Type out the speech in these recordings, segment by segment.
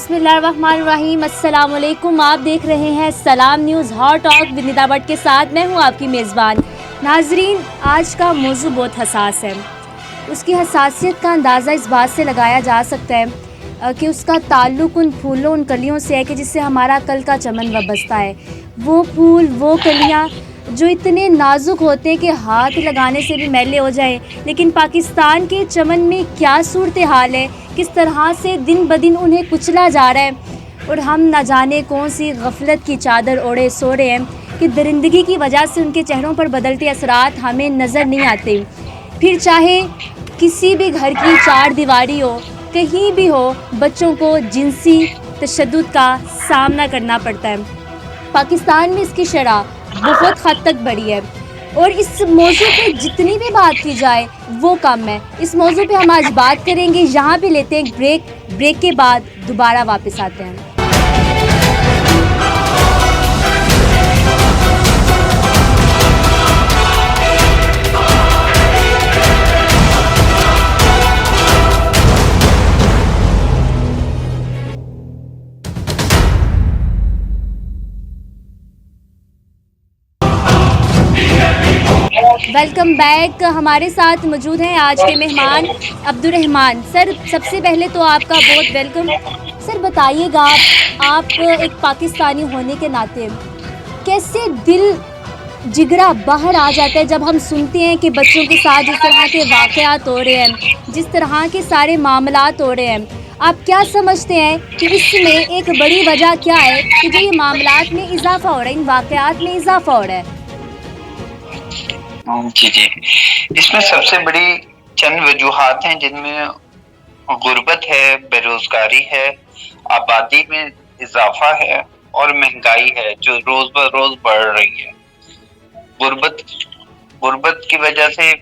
بسم اللہ الرحمن الرحیم، السلام علیکم۔ آپ دیکھ رہے ہیں سلام news hot talk with Nida Butt کے ساتھ میں ہوں آپ کی میزبان۔ ناظرین، آج کا موضوع بہت حساس ہے۔ اس کی حساسیت کا اندازہ اس بات سے لگایا جا سکتا ہے کہ اس کا تعلق ان پھولوں، ان کلیوں سے ہے کہ جس سے ہمارا کل کا چمن وابستہ ہے۔ وہ پھول، وہ کلیاں جو اتنے نازک ہوتے ہیں کہ ہاتھ لگانے سے بھی میلے ہو جائیں، لیکن پاکستان کے چمن میں کیا صورتحال ہے، کس طرح سے دن بدن انہیں کچلا جا رہا ہے، اور ہم نہ جانے کون سی غفلت کی چادر اوڑھے سو رہے ہیں کہ درندگی کی وجہ سے ان کے چہروں پر بدلتے اثرات ہمیں نظر نہیں آتے۔ پھر چاہے کسی بھی گھر کی چار دیواری ہو، کہیں بھی ہو، بچوں کو جنسی تشدد کا سامنا کرنا پڑتا ہے۔ پاکستان میں اس کی شرح بہت حد تک بڑھی ہے، اور اس موضوع پہ جتنی بھی بات کی جائے وہ کم ہے۔ اس موضوع پہ ہم آج بات کریں گے، یہاں پہ لیتے ہیں ایک بریک کے بعد دوبارہ واپس آتے ہیں۔ Welcome back. ہمارے ساتھ موجود ہیں آج کے مہمان عبدالرحمان سر۔ سب سے پہلے تو آپ کا بہت ویلکم سر۔ بتائیے گا، آپ ایک پاکستانی ہونے کے ناطے کیسے دل جگرا باہر آ جاتا ہے جب ہم سنتے ہیں کہ بچوں کے ساتھ جس طرح کے واقعات ہو رہے ہیں، جس طرح کے سارے معاملات ہو رہے ہیں؟ آپ کیا سمجھتے ہیں کہ اس میں ایک بڑی وجہ کیا ہے کہ جو یہ معاملات میں اضافہ ہو رہا ہے، ان واقعات میں اضافہ ہو رہا ہے؟ جی اس میں سب سے بڑی چند وجوہات ہیں، جن میں غربت ہے، بے روزگاری ہے، آبادی میں اضافہ ہے، اور مہنگائی ہے جو روز بروز بڑھ رہی ہے۔ غربت کی وجہ سے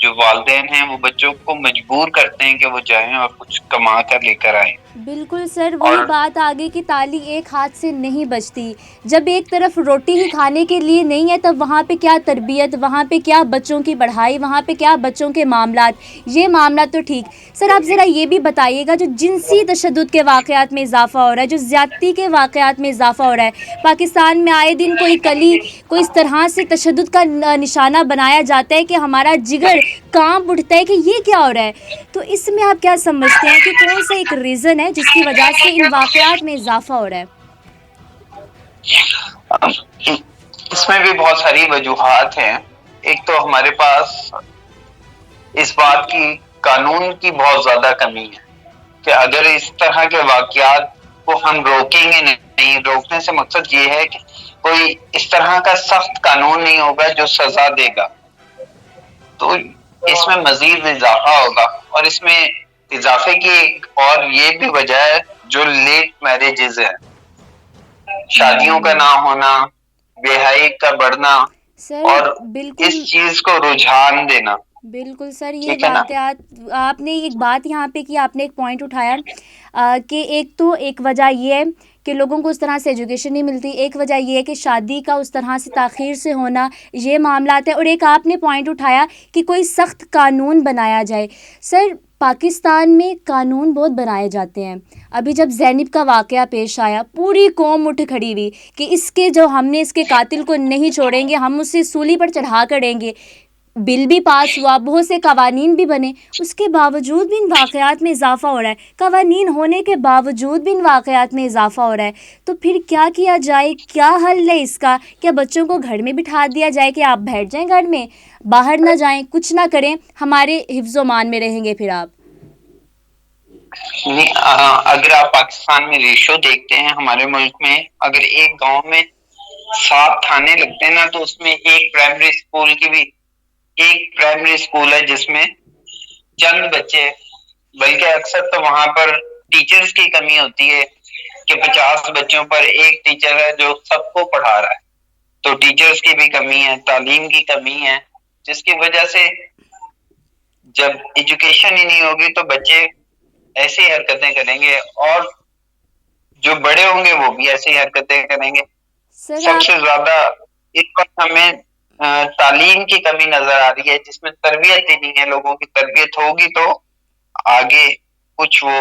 جو والدین ہیں وہ بچوں کو مجبور کرتے ہیں کہ وہ جائیں اور کچھ کما کر لے کر آئیں۔ بالکل سر، وہی بات آگے کی تالی ایک ہاتھ سے نہیں بچتی۔ جب ایک طرف روٹی ہی کھانے کے لیے نہیں ہے، تب وہاں پہ کیا تربیت، وہاں پہ کیا بچوں کی پڑھائی، وہاں پہ کیا بچوں کے معاملات۔ یہ معاملات تو ٹھیک سر، آپ ذرا یہ بھی بتائیے گا، جو جنسی تشدد کے واقعات میں اضافہ ہو رہا ہے، جو زیادتی کے واقعات میں اضافہ ہو رہا ہے، پاکستان میں آئے دن کوئی کلی کوئی اس طرح سے تشدد کا نشانہ بنایا جاتا ہے کہ ہمارا جگر کانپ اٹھتا ہے کہ یہ کیا ہو رہا ہے۔ تو اس میں آپ کیا سمجھتے ہیں کہ کون سا ایک ریزن ہے جس کی وجہ سے ان واقعات میں اضافہ ہو رہا ہے؟ اس میں بھی بہت ساری وجوہات ہیں۔ ایک تو ہمارے پاس اس بات کی قانون کی بہت زیادہ کمی ہے کہ اگر اس طرح کے واقعات کو ہم روکیں گے نہیں، روکنے سے مقصد یہ ہے کہ کوئی اس طرح کا سخت قانون نہیں ہوگا جو سزا دے گا، تو اس میں مزید اضافہ ہوگا۔ اور اس میں اضافے کی ایک اور یہ بھی وجہ ہے جو لیٹ میرجز ہے، شادیوں کا نہ ہونا، بے حیائی کا بڑھنا، سر اور بالکل اس چیز کو رجحان دینا۔ بالکل سر، یہ ٹھیک ہے نا؟ واقعات آپ نے ایک بات یہاں پہ کی، آپ نے ایک پوائنٹ اٹھایا کہ ایک وجہ یہ ہے کہ لوگوں کو اس طرح سے ایجوکیشن نہیں ملتی، ایک وجہ یہ ہے کہ شادی کا اس طرح سے تاخیر سے ہونا، یہ معاملات ہیں، اور ایک آپ نے پوائنٹ اٹھایا کہ کوئی سخت قانون بنایا جائے۔ سر، پاکستان میں قانون بہت بنائے جاتے ہیں۔ ابھی جب زینب کا واقعہ پیش آیا، پوری قوم اٹھ کھڑی ہوئی کہ ہم نے اس کے قاتل کو نہیں چھوڑیں گے، ہم اسے سولی پر چڑھا کر دیں گے۔ بل بھی پاس ہوا، بہت سے قوانین بھی بنے، اس کے باوجود بھی ان واقعات میں اضافہ ہو رہا ہے۔ قوانین ہونے کے باوجود بھی ان واقعات میں اضافہ ہو رہا ہے، تو پھر کیا کیا جائے؟ کیا حل ہے اس کا؟ کیا بچوں کو گھر میں بٹھا دیا جائے کہ آپ بیٹھ جائیں گھر میں، باہر نہ جائیں، کچھ نہ کریں، ہمارے حفظ و مان میں رہیں گے پھر آپ؟ اگر آپ پاکستان میں ریشو دیکھتے ہیں، ہمارے ملک میں اگر ایک گاؤں میں 7 تھانے لگتے ہیں نا، تو اس میں ایک پرائمری اسکول ہے جس میں چند بچے، بلکہ اکثر تو وہاں پر ٹیچرز کی کمی ہوتی ہے کہ 50 بچوں پر ایک ٹیچر ہے جو سب کو پڑھا رہا ہے۔ تو ٹیچرز کی بھی کمی ہے، تعلیم کی کمی ہے، جس کی وجہ سے جب ایجوکیشن ہی نہیں ہوگی تو بچے ایسی حرکتیں کریں گے، اور جو بڑے ہوں گے وہ بھی ایسی حرکتیں کریں گے۔ سب سے زیادہ اس وقت ہمیں تعلیم کی کمی نظر آ رہی ہے، جس میں تربیت ہی نہیں ہے، لوگوں کی تربیت ہوگی تو آگے کچھ وہ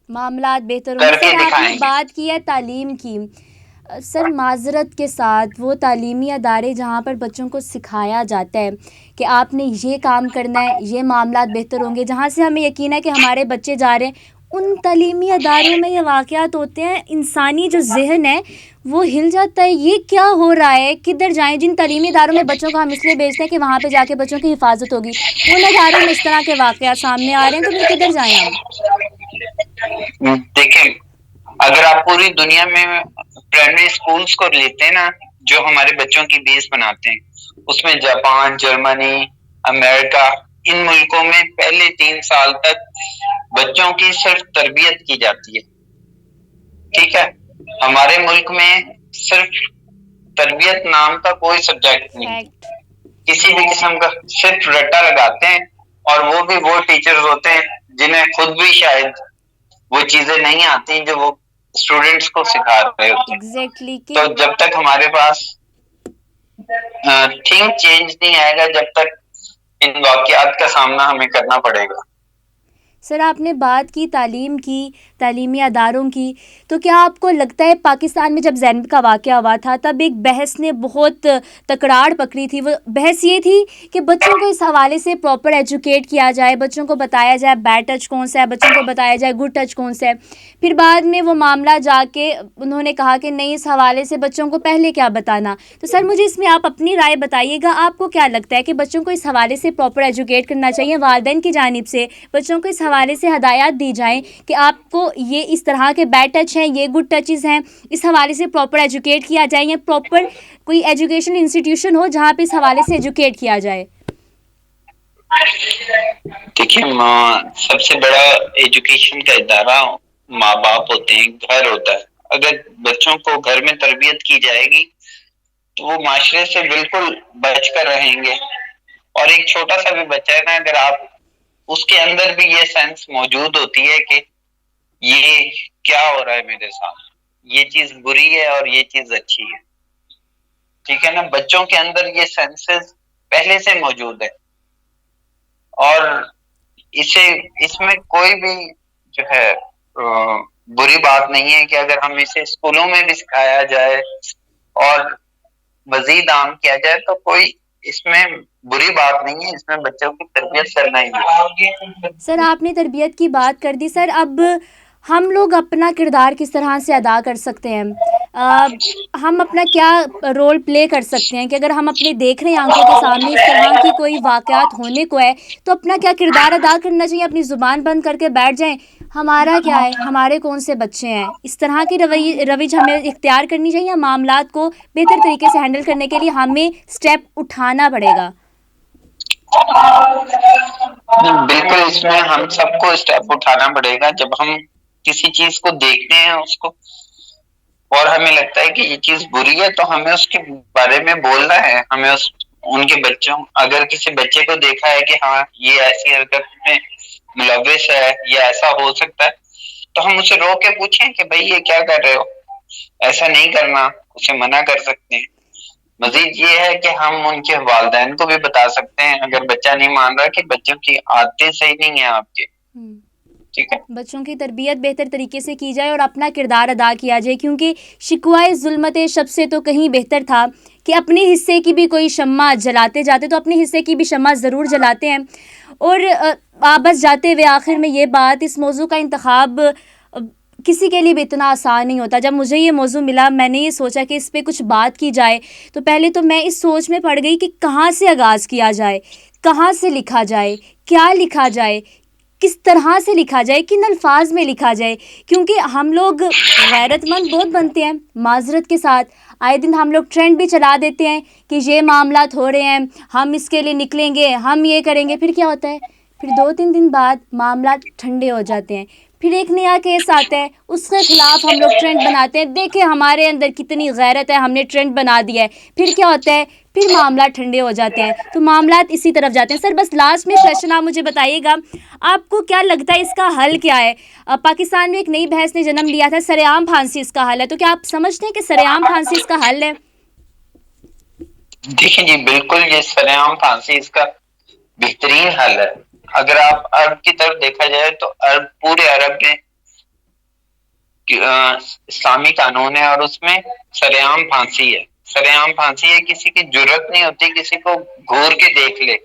معاملات بہتر ہوں گے. کر کے سر آپ نے دکھائیں گے. بات کی ہے تعلیم کی. سر معذرت کے ساتھ وہ تعلیمی ادارے جہاں پر بچوں کو سکھایا جاتا ہے کہ آپ نے یہ کام کرنا ہے، یہ معاملات بہتر ہوں گے، جہاں سے ہمیں یقین ہے کہ ہمارے بچے جا رہے ہیں، ان تعلیمی اداروں میں یہ واقعات ہوتے ہیں، انسانی جو ذہن ہے وہ ہل جاتا ہے. یہ کیا ہو رہا ہے؟ کدھر جائیں؟ جن تعلیمی اداروں میں بچوں کو ہم اس لیے بھیجتے ہیں کہ وہاں پہ جا کے بچوں کی حفاظت ہوگی، ان اداروں میں اس طرح کے واقعات سامنے آ رہے ہیں، تو پھر کدھر جائیں ہم؟ دیکھیں، اگر آپ پوری دنیا میں پرائمری اسکولس کو لیتے ہیں نا، جو ہمارے بچوں کی بیس بناتے ہیں، اس میں جاپان، جرمنی، امریکہ، ان ملکوں میں پہلے 3 سال تک بچوں کی صرف تربیت کی جاتی ہے. ٹھیک ہے، ہمارے ملک میں صرف تربیت نام کا کوئی سبجیکٹ نہیں ہے. فیکٹ. کسی بھی قسم کا صرف رٹا لگاتے ہیں، اور وہ بھی وہ ٹیچرز ہوتے ہیں جنہیں خود بھی شاید وہ چیزیں نہیں آتی جو وہ اسٹوڈینٹس کو سکھا رہے ہوتے ہیں. ایگزیکٹلی. تو جب تک ہمارے پاس تھنک چینج نہیں آئے گا، جب تک ان واقعات کا سامنا ہمیں کرنا پڑے گا. سر آپ نے بات کی تعلیم کی، تعلیمی اداروں کی، تو کیا آپ کو لگتا ہے پاکستان میں جب زینب کا واقعہ ہوا تھا تب ایک بحث نے بہت تکرار پکڑی تھی؟ وہ بحث یہ تھی کہ بچوں کو اس حوالے سے پراپر ایجوکیٹ کیا جائے، بچوں کو بتایا جائے بیڈ ٹچ کون سا ہے، بچوں کو بتایا جائے گڈ ٹچ کون سا ہے. پھر بعد میں وہ معاملہ جا کے انہوں نے کہا کہ نہیں، اس حوالے سے بچوں کو پہلے کیا بتانا. تو سر مجھے اس میں آپ اپنی رائے بتائیے گا، آپ کو کیا لگتا ہے کہ بچوں کو اس حوالے سے پراپر ایجوکیٹ کرنا چاہیے؟ والدین کی جانب سے بچوں کو اس حوالے سے ہدایات دی جائیں کہ آپ کو یہ اس طرح کے بیڈ ٹچ ہیں، یہ گڈ ٹچز ہیں، اس حوالے سے پراپر ایجوکیٹ کیا جائے، یا پراپر کوئی ایجوکیشن انسٹیٹیوشن ہو جہاں پہ اس حوالے سے ایجوکیٹ کیا جائے؟ دیکھیے، سب سے بڑا ایجوکیشن کا ادارہ ماں باپ ہوتے ہیں، گھر ہوتا ہے. اگر بچوں کو گھر میں تربیت کی جائے گی تو وہ معاشرے سے بالکل بچ کر رہیں گے. اور ایک چھوٹا سا بھی بچہ ہے نا، اگر آپ اس کے اندر بھی یہ سینس موجود ہوتی ہے کہ یہ کیا ہو رہا ہے میرے ساتھ، یہ چیز بری ہے اور یہ چیز اچھی ہے، ٹھیک ہے نا، بچوں کے اندر یہ سینسز پہلے سے موجود ہے. اور اس میں کوئی بھی جو ہے بری بات نہیں ہے کہ اگر ہم اسے اسکولوں میں بھی سکھایا جائے اور مزید عام کیا جائے تو کوئی اس میں بری بات نہیں ہے. اس میں بچوں کی تربیت کرنا ہی ہے. سر آپ نے تربیت کی بات کر دی. سر اب ہم لوگ اپنا کردار کس طرح سے ادا کر سکتے ہیں؟ ہم اپنا کیا رول پلے کر سکتے ہیں کہ اگر ہم اپنے دیکھ رہے ہیں آنکھوں کے سامنے اس طرح کی کوئی واقعات ہونے کو ہے تو اپنا کیا کردار ادا کرنا چاہیے؟ اپنی زبان بند کر کے بیٹھ جائیں؟ ہمارا کیا ہے، ہمارے کون سے بچے ہیں، اس طرح کی روش ہمیں اختیار کرنی چاہیے. معاملات کو بہتر طریقے سے ہینڈل کرنے کے لیے ہمیں اسٹیپ اٹھانا پڑے گا. بالکل، اس میں ہم سب کو اسٹیپ اٹھانا پڑے گا. جب ہم کسی چیز کو دیکھتے ہیں اس کو اور ہمیں لگتا ہے کہ یہ چیز بری ہے تو ہمیں اس کے بارے میں بولنا ہے. ہمیں ان کے بچوں، اگر کسی بچے کو دیکھا ہے کہ ہاں یہ ایسی حرکت میں ملوث ہے یا ایسا ہو سکتا ہے تو ہم اسے روک کے پوچھیں کہ بھائی یہ کیا کر رہے ہو، ایسا نہیں کرنا، اسے منع کر سکتے ہیں. مزید یہ ہے کہ ہم ان کے والدین کو بھی بتا سکتے ہیں اگر بچہ نہیں مان رہا کہ بچوں کی عادتیں صحیح نہیں ہیں آپ کے. ٹھیک ہے، بچوں کی تربیت بہتر طریقے سے کی جائے اور اپنا کردار ادا کیا جائے، کیونکہ شکوائے ظلمت شب سے تو کہیں بہتر تھا کہ اپنے حصے کی بھی کوئی شمع جلاتے جاتے، تو اپنے حصے کی بھی شمع ضرور جلاتے ہیں. اور بس جاتے ہوئے آخر میں یہ بات، اس موضوع کا انتخاب کسی کے لیے بھی اتنا آسان نہیں ہوتا. جب مجھے یہ موضوع ملا میں نے یہ سوچا کہ اس پہ کچھ بات کی جائے، تو پہلے تو میں اس سوچ میں پڑ گئی کہ کہاں سے آغاز کیا جائے، کہاں سے لکھا جائے، کیا لکھا جائے، کس طرح سے لکھا جائے، کن الفاظ میں لکھا جائے. کیونکہ ہم لوگ غیرت مند بہت بنتے ہیں معذرت کے ساتھ، آئے دن ہم لوگ ٹرینڈ بھی چلا دیتے ہیں کہ یہ معاملات ہو رہے ہیں، ہم اس کے لیے نکلیں گے، ہم یہ کریں گے. پھر کیا ہوتا ہے؟ پھر 2-3 دن بعد معاملات ٹھنڈے ہو جاتے ہیں، پھر ایک نیا کیس آتا ہے، اس کے خلاف ہم لوگ ٹرینڈ بناتے ہیں، دیکھیں ہمارے اندر کتنی غیرت ہے، ہم نے ٹرینڈ بنا دیا ہے. پھر کیا ہوتا ہے؟ پھر معاملات ٹھنڈے ہو جاتے ہیں، تو معاملات اسی طرف جاتے ہیں. سر بس لاسٹ میں کویشچن آپ مجھے بتائیے گا، آپ کو کیا لگتا ہے اس کا حل کیا ہے؟ پاکستان میں ایک نئی بحث نے جنم لیا تھا، سر عام پھانسی اس کا حل ہے، تو کیا آپ سمجھتے ہیں کہ سر عام پھانسی اس کا حل ہے؟ دیکھیں جی، بالکل یہ سر عام پھانسی اس کا بہترین حل ہے. اگر آپ عرب کی طرف دیکھا جائے تو پورے عرب میں اسلامی قانون ہے اور اس میں سرعام پھانسی ہے. سرعام پھانسی ہے, کسی کی جرت نہیں ہوتی کسی کو گھور کے دیکھ لے.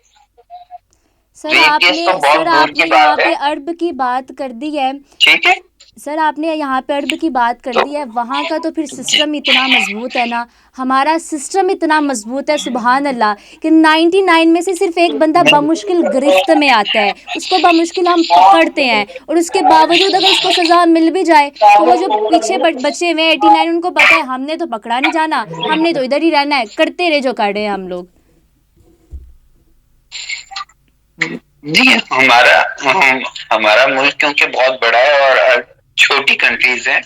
ریپ کیس تو بہت دور کی یہاں بات ہے. پہ عرب کی بات کر دی ہے. ٹھیک ہے سر آپ نے یہاں پہ عرب کی بات کر تو دی ہے, وہاں کا تو پھر جی سسٹم اتنا مضبوط ہے نا, ہمارا سسٹم اتنا مضبوط ہے سبحان اللہ, کہ 99 میں سے صرف ایک بندہ بمشکل گرفت میں آتا ہے, اس کو بمشکل ہم پکڑتے ہیں, اور اس کے باوجود اگر اس کو سزا مل بھی جائے تو وہ جو پیچھے بچے ہوئے 89 ان کو پتہ ہے ہم نے تو پکڑا نہیں جانا, ہم نے تو ادھر ہی رہنا ہے, کرتے رہے جو کر رہے ہیں ہم لوگ. جی ہمارا ملک کیونکہ بہت بڑا ہے اور چھوٹی کنٹریز ہیں,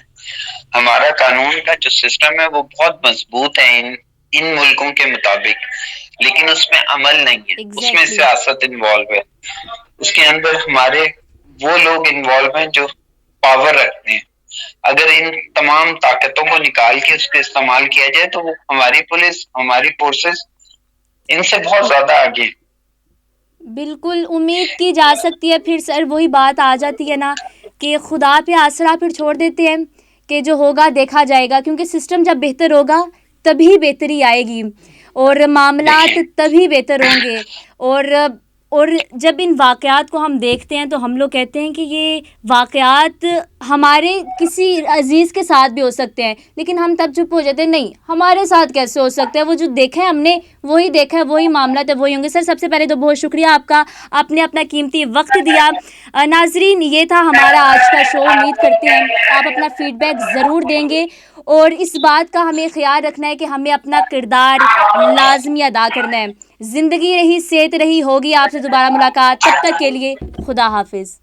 ہمارا قانون کا جو سسٹم ہے وہ بہت مضبوط ہے ان ملکوں کے مطابق, لیکن اس میں عمل نہیں ہے, اس میں ایگزیکٹلی. سیاست انوالو ہے, اس کے اندر ہمارے وہ لوگ انوالو ہیں جو پاور رکھتے ہیں. اگر ان تمام طاقتوں کو نکال کے اس کا استعمال کیا جائے تو ہماری پولیس, ہماری فورسز ان سے بہت زیادہ آگے. بالکل امید کی جا سکتی ہے. پھر سر وہی بات آ جاتی ہے نا کہ خدا پہ آسرا پھر چھوڑ دیتے ہیں کہ جو ہوگا دیکھا جائے گا, کیونکہ سسٹم جب بہتر ہوگا تبھی بہتری آئے گی اور معاملات تبھی بہتر ہوں گے. اور جب ان واقعات کو ہم دیکھتے ہیں تو ہم لوگ کہتے ہیں کہ یہ واقعات ہمارے کسی عزیز کے ساتھ بھی ہو سکتے ہیں, لیکن ہم تب چپ ہو جاتے ہیں, نہیں ہمارے ساتھ کیسے ہو سکتا ہے, وہ جو دیکھا ہے ہم نے وہی دیکھا ہے, وہی معاملات ہے وہی ہوں گے. سر سب سے پہلے تو بہت شکریہ آپ کا, آپ نے اپنا قیمتی وقت دیا. ناظرین یہ تھا ہمارا آج کا شو, امید کرتے ہیں آپ اپنا فیڈ بیک ضرور دیں گے, اور اس بات کا ہمیں خیال رکھنا ہے کہ ہمیں اپنا کردار لازمی ادا کرنا ہے. زندگی رہی صحت رہی, ہوگی آپ سے دوبارہ ملاقات, تب تک کے لیے خدا حافظ.